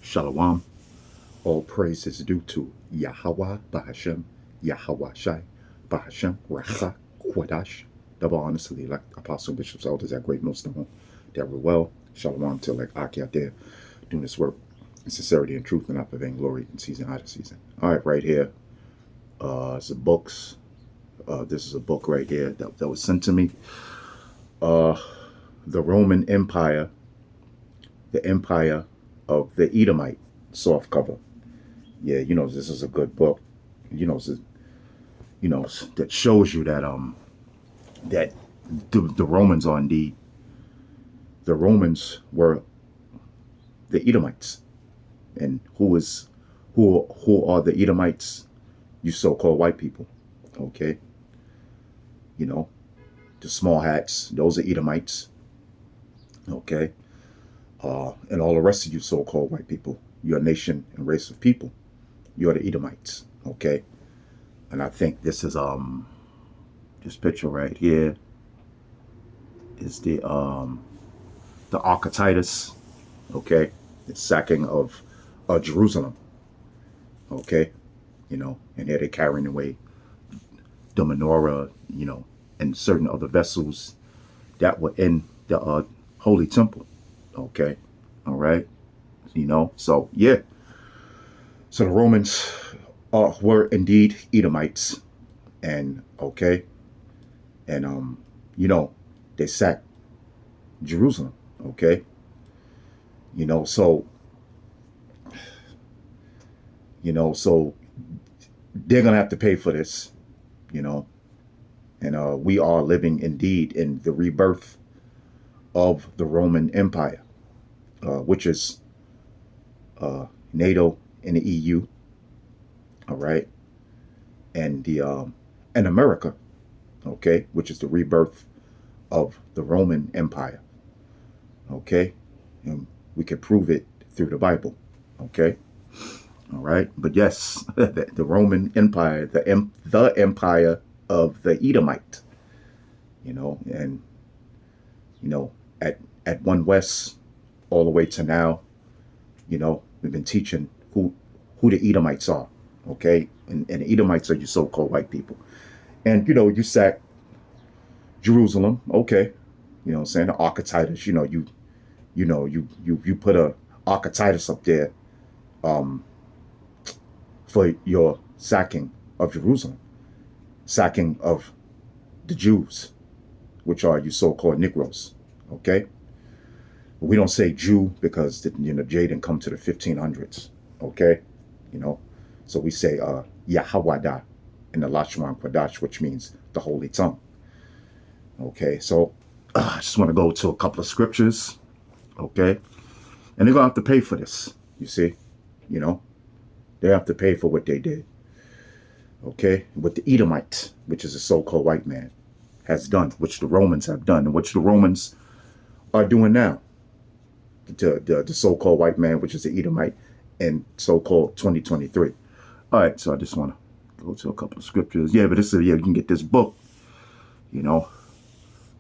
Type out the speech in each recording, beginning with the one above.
Shalom. All praise is due to Yahweh Bahashem, Yahweh Shai, Bahashem, Racha, Kwadash. Double honestly, like Apostle Bishop's elders, that great millstone, that were well. Shalom to like Aki out there doing this work in sincerity and truth and not for vainglory in season out of season. All right, right here. It's a books. This is a book right here that was sent to me. The Roman Empire, the Empire of the Edomite, soft cover. Yeah, this is a good book. That shows you that the Romans are indeed the Romans were the Edomites, and who are the Edomites? You so-called white people, okay? The small hats, those are Edomites, okay? And all the rest of you so-called white people, you're a nation and race of people. You're the Edomites, okay? And I think this is this picture right here is the Archetytus, okay? The sacking of Jerusalem, okay? And here they're carrying away the menorah, and certain other vessels that were in the holy temple, okay? All right, so yeah. So the Romans were indeed Edomites, and okay, and they sacked Jerusalem, okay. So so they're gonna have to pay for this, and we are living indeed in the rebirth of the Roman Empire, which is NATO and the EU, all right, and and America, okay, which is the rebirth of the Roman Empire, okay, and we can prove it through the Bible, okay, all right. But yes, the Roman Empire, the empire of the Edomite, and at One West all the way to now, we've been teaching who the Edomites are, okay, and the Edomites are your so-called white people, and you sack Jerusalem, okay, what I'm saying, the Archetypus, you put a Archetypus up there, for your sacking of Jerusalem, sacking of the Jews, which are you so-called Negroes, okay. We don't say Jew because J didn't come to the 1500s, okay, so we say Yahawada in the Lashman Quadash, which means the holy tongue, okay. So I just want to go to a couple of scriptures, okay, and they're gonna have to pay for this, you see, they have to pay for what they did, okay, what the Edomite, which is a so-called white man, has done, which the Romans have done, and which the Romans are doing now. The so-called white man, which is the Edomite, in so-called 2023. All right, so I just want to go to a couple of scriptures. Yeah, but this is, yeah, you can get this book,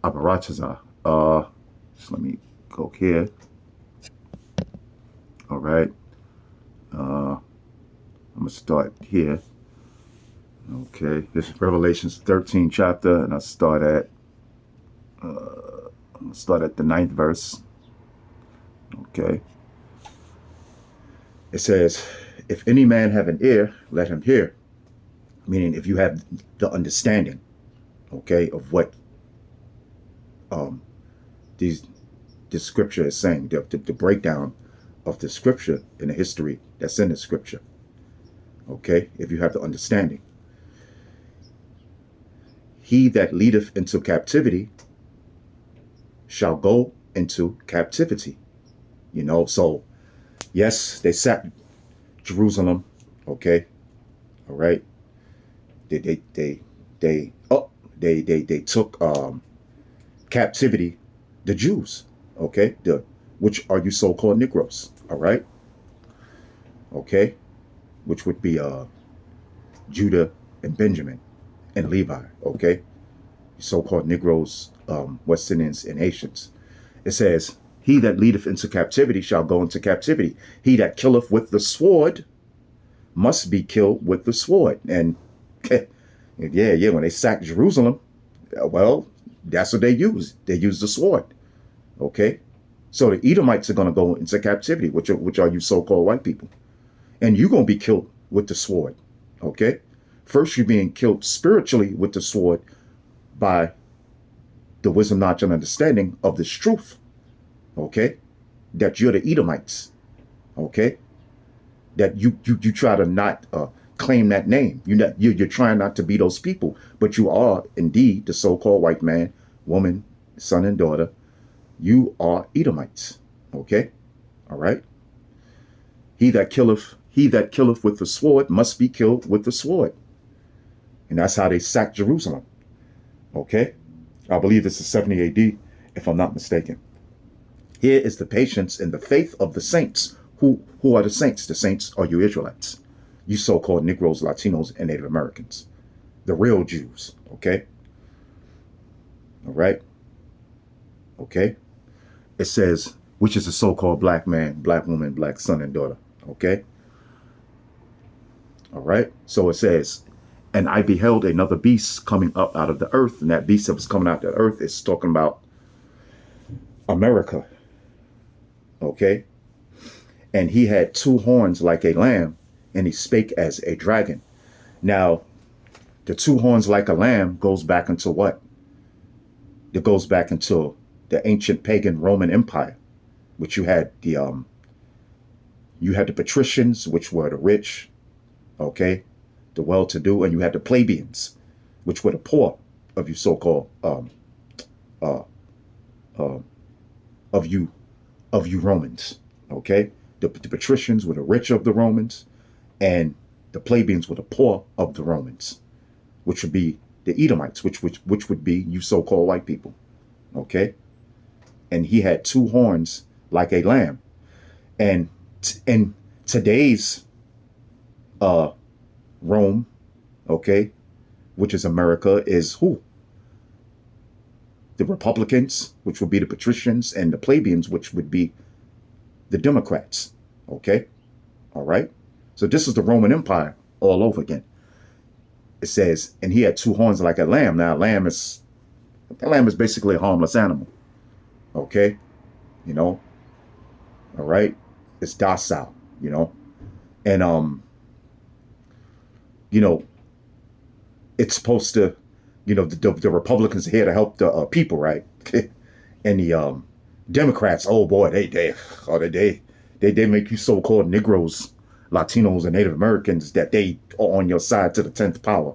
Abaratazar. Just let me go here. All right. I'm going to start here. Okay, this is Revelations 13 chapter, and I start at I'm going to start at the 9th verse. Okay. It says, if any man have an ear, let him hear. Meaning, if you have the understanding, okay, of what this scripture is saying, the breakdown of the scripture and the history that's in the scripture, okay, if you have the understanding. He that leadeth into captivity shall go into captivity. So yes, they sacked Jerusalem, okay, all right. They took captivity the Jews, okay, which are you so-called Negroes, all right, okay, which would be Judah and Benjamin and Levi, okay, so-called Negroes, West Indians and Haitians. It says, He that leadeth into captivity shall go into captivity. He that killeth with the sword must be killed with the sword. And yeah, when they sacked Jerusalem, well, that's what they used. They used the sword. Okay? So the Edomites are going to go into captivity, which are you so-called white people. And you're going to be killed with the sword. Okay? First, you're being killed spiritually with the sword by the wisdom, knowledge, and understanding of this truth. Okay? That you're the Edomites. Okay? That you try to not claim that name. You're trying not to be those people, but you are indeed the so-called white man, woman, son, and daughter. You are Edomites. Okay? All right? He that killeth with the sword must be killed with the sword. And that's how they sacked Jerusalem. Okay? I believe this is 70 AD, if I'm not mistaken. Here is the patience and the faith of the saints. Who are the saints? The saints are you Israelites. You so-called Negroes, Latinos, and Native Americans. The real Jews. Okay? All right? Okay? It says, which is the so-called black man, black woman, black son, and daughter. Okay? All right? So it says, and I beheld another beast coming up out of the earth. And that beast that was coming out of the earth is talking about America. Okay? And he had two horns like a lamb, and he spake as a dragon. Now, the two horns like a lamb goes back into what? It goes back into the ancient pagan Roman Empire, which you had the patricians, which were the rich, okay, the well-to-do, and you had the plebeians, which were the poor of you so-called of you Romans, okay. The patricians were the rich of the Romans, and the plebeians were the poor of the Romans, which would be the Edomites, which would be you so-called white people, okay. And he had two horns like a lamb, and in today's Rome, okay, which is America, is who? The Republicans, which would be the patricians, and the plebeians, which would be the Democrats. Okay? All right? So this is the Roman Empire all over again. It says, and he had two horns like a lamb. Now, a lamb is basically a harmless animal. Okay? You know? All right? It's docile, you know? And, you know, it's supposed to, you know, the Republicans are here to help the people, right? And the Democrats, oh boy, they make you so-called Negroes, Latinos, and Native Americans that they are on your side to the 10th power.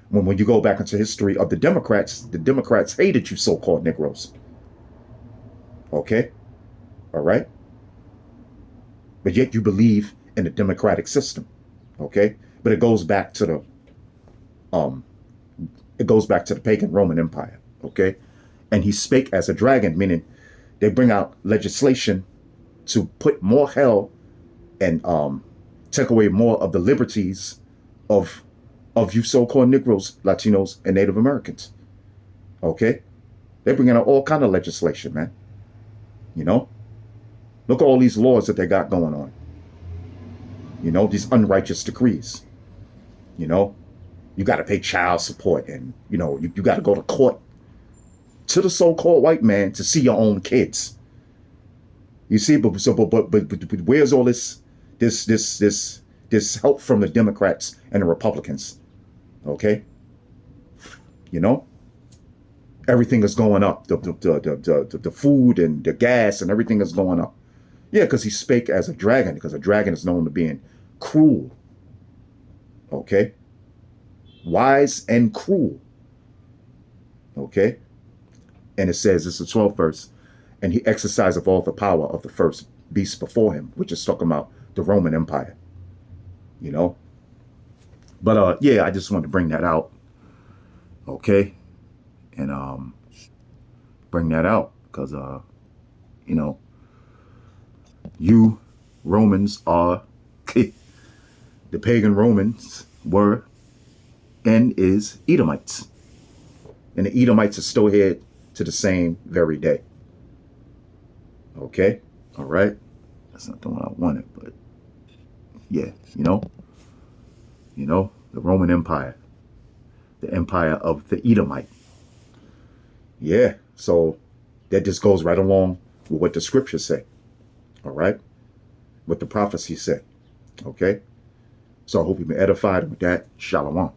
When you go back into history of the Democrats hated you so-called Negroes. Okay? All right? But yet you believe in the democratic system. Okay? But it goes back to the pagan Roman Empire. Okay? And he spake as a dragon, meaning they bring out legislation to put more hell and take away more of the liberties of you so-called Negroes, Latinos, and Native Americans. Okay? They're bringing out all kind of legislation, man. You know? Look at all these laws that they got going on. You know, these unrighteous decrees. You know? You got to pay child support, and, you know, you got to go to court to the so-called white man to see your own kids. You see, but where's all this help from the Democrats and the Republicans? Okay, you know, everything is going up. The food and the gas and everything is going up. Yeah, because he spake as a dragon, because a dragon is known to being cruel. Okay, wise and cruel. Okay, and it says, it's the 12th verse. And he exercised all the power of the first beast before him, which is talking about the Roman Empire, you know. But yeah, I just wanted to bring that out, okay, and bring that out because you know, you Romans are the pagan Romans were and is Edomites, and the Edomites are still here to the same very day. Okay? All right? That's not the one I wanted, but yeah, the Roman Empire, the empire of the Edomite. Yeah, so that just goes right along with what the scriptures say. All right? What the prophecies say. Okay? So I hope you've been edified with that. Shalom.